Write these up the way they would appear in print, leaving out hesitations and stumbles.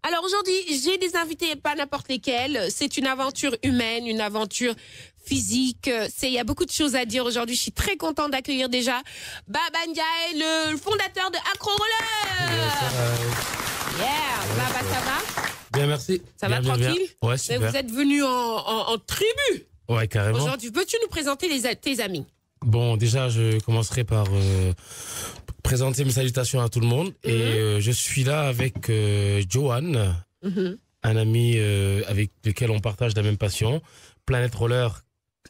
Alors aujourd'hui, j'ai des invités, pas n'importe lesquels. C'est une aventure humaine, une aventure physique. Il y a beaucoup de choses à dire aujourd'hui. Je suis très contente d'accueillir déjà Baba Ndiaye, le fondateur de Acro Roller. Yeah, Baba, ça va? Bien, merci. Ça va tranquille? Ouais, super. Vous êtes venu en tribu. Ouais, carrément. Aujourd'hui, peux-tu nous présenter tes amis? Bon, déjà, je commencerai par présenter mes salutations à tout le monde. Et je suis là avec Johan, un ami avec lequel on partage la même passion. Planète Roller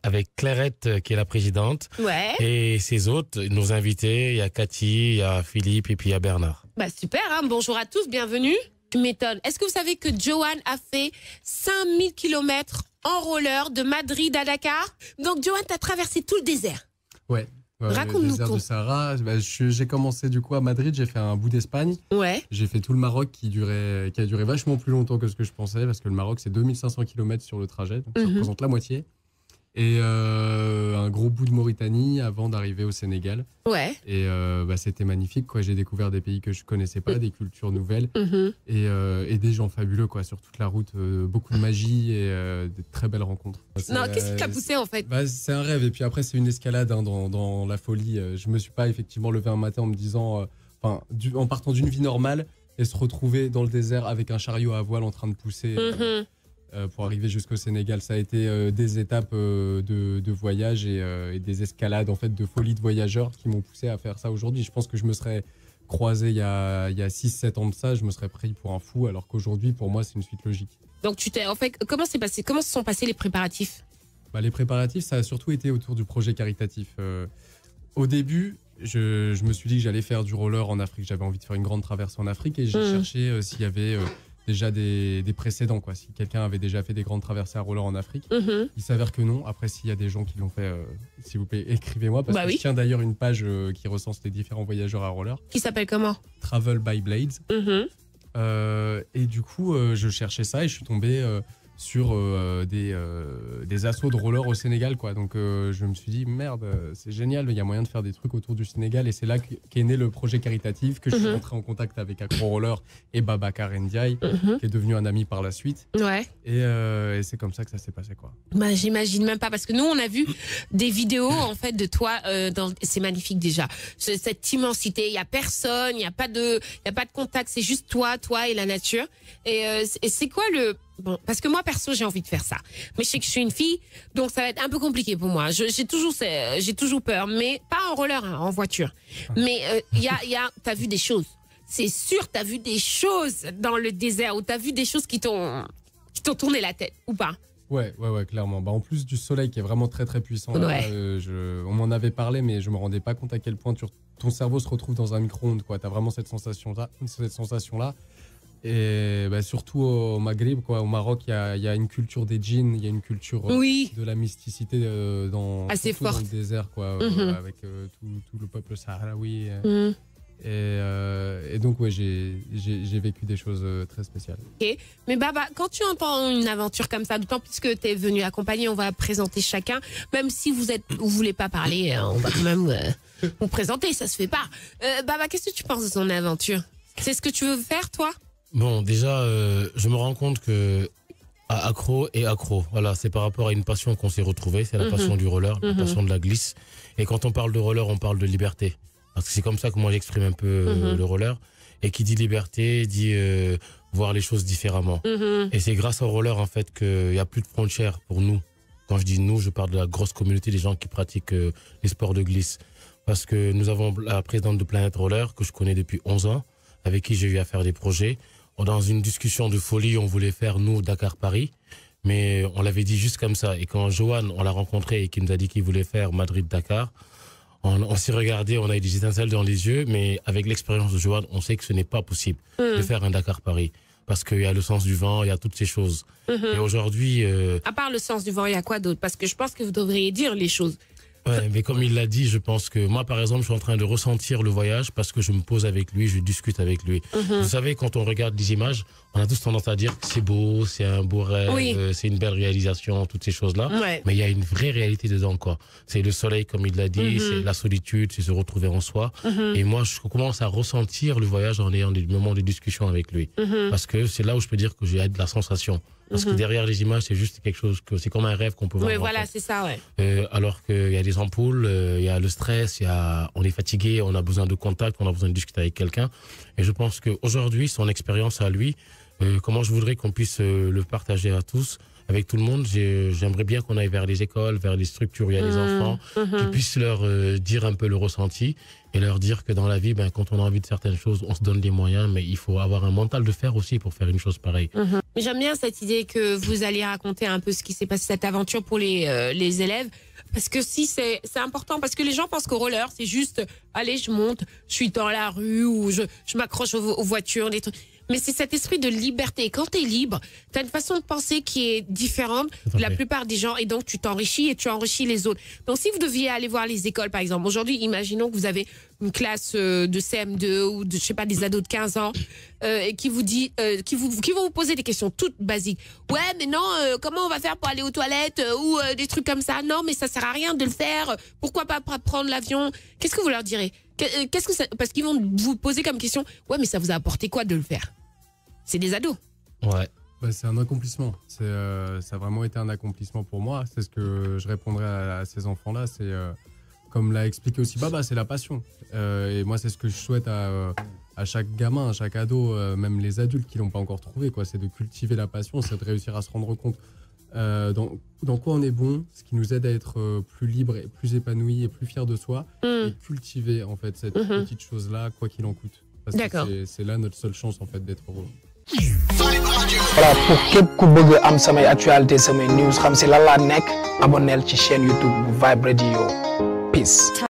avec Clairette, qui est la présidente. Ouais. Et ses autres, nos invités, il y a Cathy, il y a Philippe et puis il y a Bernard. Bah super, hein. Bonjour à tous, bienvenue. Tu m'étonnes. Est-ce que vous savez que Johan a fait 5000 km en roller de Madrid à Dakar? Donc Johan, tu as traversé tout le désert. Ouais. Raconte-nous le désert tout. de Sahara. J'ai commencé du coup à Madrid, j'ai fait un bout d'Espagne. Ouais. J'ai fait tout le Maroc qui a duré vachement plus longtemps que ce que je pensais, parce que le Maroc c'est 2500 km sur le trajet, donc ça représente la moitié. Et un gros bout de Mauritanie avant d'arriver au Sénégal. Ouais. Et c'était magnifique, quoi. J'ai découvert des pays que je connaissais pas, des cultures nouvelles et des gens fabuleux, quoi, sur toute la route. Beaucoup de magie et de très belles rencontres. Non, qu'est-ce qui t'a poussé en fait? C'est un rêve. Et puis après, c'est une escalade hein, dans la folie. Je me suis pas effectivement levé un matin en me disant, en partant d'une vie normale et se retrouver dans le désert avec un chariot à voile en train de pousser. Pour arriver jusqu'au Sénégal, ça a été des étapes de voyage et des escalades en fait de folie de voyageurs qui m'ont poussé à faire ça aujourd'hui. Je pense que je me serais croisé il y a 6-7 ans de ça, je me serais pris pour un fou, alors qu'aujourd'hui pour moi c'est une suite logique. Donc en fait, comment se sont passés les préparatifs? Les préparatifs, ça a surtout été autour du projet caritatif. Au début, je me suis dit que j'allais faire du roller en Afrique. J'avais envie de faire une grande traversée en Afrique et j'ai cherché s'il y avait déjà des précédents, quoi. Si quelqu'un avait déjà fait des grandes traversées à roller en Afrique. Il s'avère que non. Après, s'il y a des gens qui l'ont fait, s'il vous plaît, écrivez-moi. Parce que je tiens d'ailleurs une page qui recense les différents voyageurs à roller. Qui s'appelle comment? Travel by Blades. Et du coup, je cherchais ça et je suis tombé sur des assauts de roller au Sénégal, quoi. Donc je me suis dit merde, c'est génial, il y a moyen de faire des trucs autour du Sénégal, et c'est là qu'est né le projet caritatif, que je suis entré en contact avec Acro Roller et Babacar Ndiaye, qui est devenu un ami par la suite. Ouais. Et c'est comme ça que ça s'est passé, quoi. J'imagine même pas, parce que nous on a vu des vidéos en fait de toi, c'est magnifique déjà. Cette immensité, il y a personne, il y a pas de contact, c'est juste toi et la nature. Et c'est quoi bon, parce que moi perso j'ai envie de faire ça, mais je sais que je suis une fille, donc ça va être un peu compliqué pour moi. J'ai toujours peur, mais pas en roller, hein, en voiture. Mais t'as vu des choses. C'est sûr, t'as vu des choses dans le désert, ou t'as vu des choses qui t'ont tourné la tête, ou pas? Ouais, clairement. En plus du soleil qui est vraiment très très puissant, là, on m'en avait parlé, mais je me rendais pas compte à quel point ton cerveau se retrouve dans un micro-ondes, quoi. T'as vraiment cette sensation-là. Et surtout au Maghreb, quoi, au Maroc, il y a une culture des djinns, il y a une culture de la mysticité dans le désert, quoi, avec tout le peuple sahraoui. Et donc, j'ai vécu des choses très spéciales. Okay. Mais Baba, quand tu entends une aventure comme ça, d'autant plus que tu es venu accompagner, on va présenter chacun, même si vous voulez pas parler, on va quand même vous présenter, ça se fait pas. Baba, qu'est-ce que tu penses de son aventure? C'est ce que tu veux faire, toi? Bon, déjà, je me rends compte que Acro et Acro, voilà, c'est par rapport à une passion qu'on s'est retrouvée, c'est la passion du roller, la passion de la glisse. Et quand on parle de roller, on parle de liberté. Parce que c'est comme ça que moi j'exprime un peu le roller. Et qui dit liberté, dit voir les choses différemment. Et c'est grâce au roller, en fait, qu'il n'y a plus de frontières pour nous. Quand je dis nous, je parle de la grosse communauté des gens qui pratiquent les sports de glisse. Parce que nous avons la présidente de Planète Roller, que je connais depuis 11 ans, avec qui j'ai eu à faire des projets. Dans une discussion de folie, on voulait faire, nous, Dakar-Paris, mais on l'avait dit juste comme ça. Et quand Johan, on l'a rencontré et qu'il nous a dit qu'il voulait faire Madrid-Dakar, on s'est regardé, on a eu des étincelles dans les yeux, mais avec l'expérience de Johan, on sait que ce n'est pas possible de faire un Dakar-Paris. Parce qu'il y a le sens du vent, il y a toutes ces choses. Et aujourd'hui... À part le sens du vent, il y a quoi d'autre? Parce que je pense que vous devriez dire les choses. Ouais, mais comme il l'a dit, je pense que moi, par exemple, je suis en train de ressentir le voyage parce que je me pose avec lui, je discute avec lui. Vous savez, quand on regarde des images, on a tous tendance à dire que c'est beau, c'est un beau rêve, Oui. c'est une belle réalisation, toutes ces choses-là. Ouais. Mais il y a une vraie réalité dedans, quoi. C'est le soleil, comme il l'a dit, c'est la solitude, c'est se retrouver en soi. Et moi, je commence à ressentir le voyage en ayant des moments de discussion avec lui. Parce que c'est là où je peux dire que j'ai de la sensation. Parce que derrière les images, c'est juste quelque chose que c'est comme un rêve qu'on peut voir. Oui, en voilà, fait. c'est ça, ouais. Alors qu'il y a des ampoules, il y a le stress, on est fatigué, on a besoin de contact, on a besoin de discuter avec quelqu'un. Et je pense qu'aujourd'hui, son expérience à lui, comment je voudrais qu'on puisse le partager à tous, avec tout le monde. J'aimerais bien qu'on aille vers les écoles, vers les structures où il y a des enfants, qu'ils puissent leur dire un peu le ressenti et leur dire que dans la vie, quand on a envie de certaines choses, on se donne des moyens, mais il faut avoir un mental de fer aussi pour faire une chose pareille. Mais j'aime bien cette idée que vous allez raconter un peu ce qui s'est passé, cette aventure pour les élèves. Parce que si c'est important, parce que les gens pensent qu'au roller, c'est juste, allez, je monte, je suis dans la rue ou je m'accroche aux voitures, des trucs. Mais c'est cet esprit de liberté. Quand tu es libre, tu as une façon de penser qui est différente de la plupart des gens et donc tu t'enrichis et tu enrichis les autres. Donc si vous deviez aller voir les écoles, par exemple, aujourd'hui, imaginons que vous avez une classe de CM2 ou de, je sais pas, des ados de 15 ans qui vous dit, qui vont vous poser des questions toutes basiques. Ouais, mais non, comment on va faire pour aller aux toilettes ou des trucs comme ça. Non, mais ça sert à rien de le faire. Pourquoi pas prendre l'avion? Qu'est-ce que vous leur direz? Qu'est-ce que ça, parce qu'ils vont vous poser comme question, ouais, mais ça vous a apporté quoi de le faire? C'est des ados. Ouais. C'est un accomplissement. Ça a vraiment été un accomplissement pour moi. C'est ce que je répondrais à ces enfants-là. C'est comme l'a expliqué aussi Baba, c'est la passion. Et moi, c'est ce que je souhaite à chaque gamin, à chaque ado, même les adultes qui l'ont pas encore trouvé. C'est de cultiver la passion, c'est de réussir à se rendre compte dans quoi on est bon, ce qui nous aide à être plus libre et plus épanoui et plus fier de soi, et cultiver en fait cette petite chose-là, quoi qu'il en coûte. Parce que c'est là notre seule chance en fait d'être heureux. Voilà, pour képp ku bëgg am samay actualité samay news xam si lan laa nekk abonnel ci chaîne YouTube bu Vibe Radio. Peace.